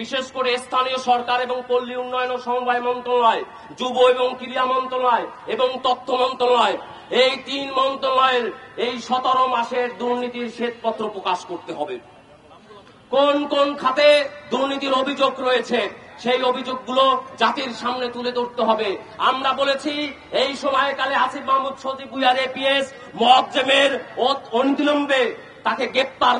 বিশেষ করে স্থানীয় সরকার এবং পল্লী উন্নয়ন ও সমবায় মন্ত্রণালয়, যুব এবং ক্রীড়া মন্ত্রণালয় এবং তথ্য মন্ত্রণালয়, এই 3 মন্ত্রণালয়ের এই 17 মাসের দুর্নীতির শ্বেতপত্র প্রকাশ করতে হবে। কোন কোন খাতে দুর্নীতির অভিযোগ রয়েছে সেই অভিযোগগুলো জাতির সামনে তুলে ধরতে হবে। আমরা বলেছি এই সময়কালে আসিফ মাহমুদ সজীব ভুঁইয়ার এপিএস মুআজ্জেমের অনতিবিলম্বে তাকে গ্রেপ্তার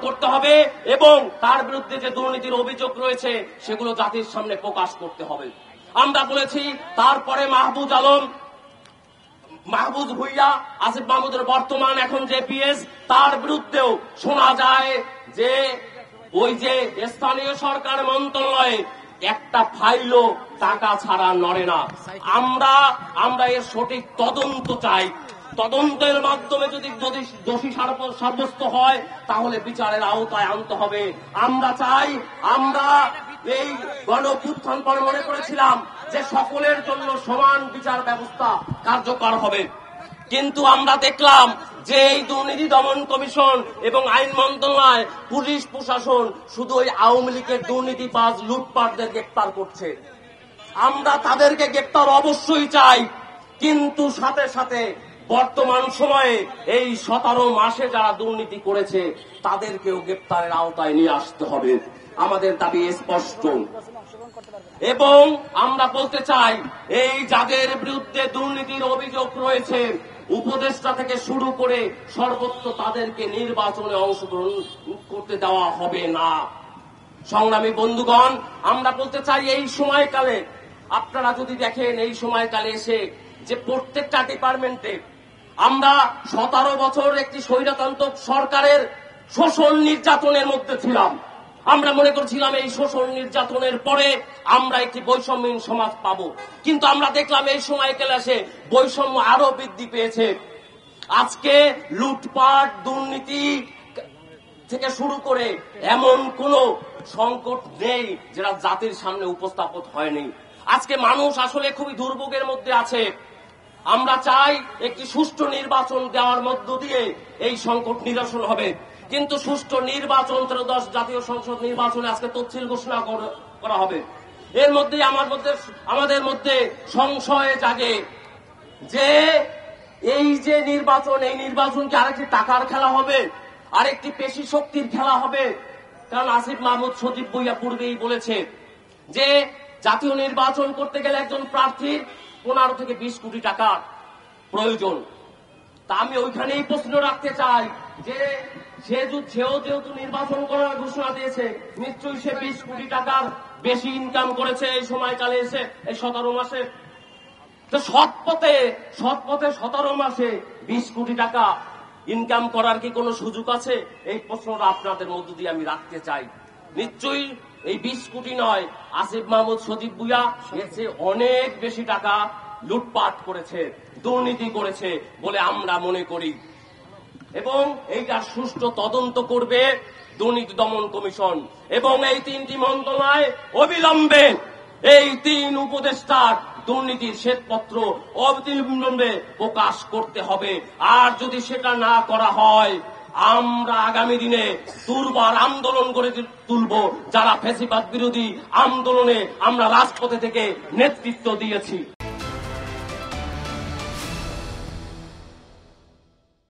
করতে হবে এবং তার বিরুদ্ধে যে দুর্নীতির অভিযোগ রয়েছে সেগুলো জাতির সামনে প্রকাশ করতে হবে। আমরা বলেছি তারপরে মাহবুব ভুঁইয়া, আসিফ মাহমুদের বর্তমান এখন যে পিএস, তার বিরুদ্ধেও শোনা যায় যে ওই যে স্থানীয় সরকার মন্ত্রণালয়ে একটা ফাইলও টাকা ছাড়া নড়ে না। আমরা এর সঠিক তদন্ত চাই। তদন্তের মাধ্যমে যদি দোষী সাব্যস্ত হয় তাহলে বিচারের আওতায় আনতে হবে। আমরা চাই, আমরা এই গণঅভ্যুত্থান পরে মনে করেছিলাম যে সকলের জন্য সমান বিচার ব্যবস্থা কার্যকর হবে, কিন্তু আমরা দেখলাম যে এই দুর্নীতি দমন কমিশন এবং আইন মন্ত্রণালয়, পুলিশ প্রশাসন শুধু ওই আওয়ামী লীগের দুর্নীতিবাজ লুটপাটদের গ্রেপ্তার করছে। আমরা তাদেরকে গ্রেপ্তার অবশ্যই চাই, কিন্তু সাথে সাথে বর্তমান সময়ে এই 17 মাসে যারা দুর্নীতি করেছে তাদেরকেও গ্রেপ্তারের আওতায় নিয়ে আসতে হবে। আমাদের দাবি স্পষ্ট। এবং আমরা বলতে চাই, এই যাদের বিরুদ্ধে দুর্নীতির অভিযোগ রয়েছে উপদেষ্টা থেকে শুরু করে সর্বত্র তাদেরকে নির্বাচনে অংশগ্রহণ করতে দেওয়া হবে না। সংগ্রামী বন্ধুগণ, আমরা বলতে চাই এই সময়কালে আপনারা যদি দেখেন, এই সময়কালে এসে যে প্রত্যেকটা ডিপার্টমেন্টে আমরা 17 বছর একটি স্বৈরতন্ত্র সরকারের শোষণ নির্যাতনের মধ্যে ছিলাম। আমরা মনে করছিলাম এই শোষণ নির্যাতনের পরে আমরা একটি বৈষম্যহীন সমাজ পাব, কিন্তু আমরা দেখলাম এই সময়কালে এসে বৈষম্য আরো বৃদ্ধি পেয়েছে। আজকে লুটপাট, দুর্নীতি থেকে শুরু করে এমন কোন সংকট নেই যেটা জাতির সামনে উপস্থাপন হয়নি। আজকে মানুষ আসলে খুবই দুর্ভোগের মধ্যে আছে। আমরা চাই একটি সুষ্ঠু নির্বাচন দেওয়ার মধ্য দিয়ে এই সংকট নিরসন হবে, কিন্তু সুষ্ঠু নির্বাচন 13 জাতীয় সংসদ নির্বাচনে আজকে তফসিল ঘোষণা করা হবে। এর মধ্যে আমাদের মধ্যে সংশয় জাগে যে এই যে নির্বাচন, এই নির্বাচন কি আরেকটি টাকার খেলা হবে, আরেকটি পেশি শক্তির খেলা হবে? কারণ আসিফ মাহমুদ সজীব ভুঁইয়া পূর্বেই বলেছে যে জাতীয় নির্বাচন করতে গেলে একজন প্রার্থীর 15 থেকে 20 কোটি টাকা প্রয়োজন। তা আমি ওইখানেই প্রশ্ন রাখতে চাই যে সেও যেহেতু নির্বাচন করার ঘোষণা দিয়েছে, নিশ্চয়ই সে 20 কোটি টাকার বেশি ইনকাম করেছে এই সময়কালে এসে, এই 17 মাসে। তো সৎপথে 17 মাসে 20 কোটি টাকা ইনকাম করার কি কোনো সুযোগ আছে? এই প্রশ্নটা আপনাদের মধ্য দিয়ে আমি রাখতে চাই। নিশ্চয়ই এই 20 কোটি নয়, আসিফ মাহমুদ সজীব ভুঁইয়া এর চেয়ে অনেক বেশি টাকা লুটপাট করেছে, দুর্নীতি করেছে বলে আমরা মনে করি। এবং এইটার সুষ্ঠু তদন্ত করবে দুর্নীতি দমন কমিশন এবং এই 3টি মন্ত্রণালয় অবিলম্বে এই 3 উপদেষ্টার দুর্নীতির শ্বেতপত্র অবিলম্বে প্রকাশ করতে হবে। আর যদি সেটা না করা হয়, আমরা আগামী দিনে দুর্বার আন্দোলন করে তুলব। যারা ফ্যাসিবাদ বিরোধী আন্দোলনে আমরা রাজপথে থেকে নেতৃত্ব দিয়েছি।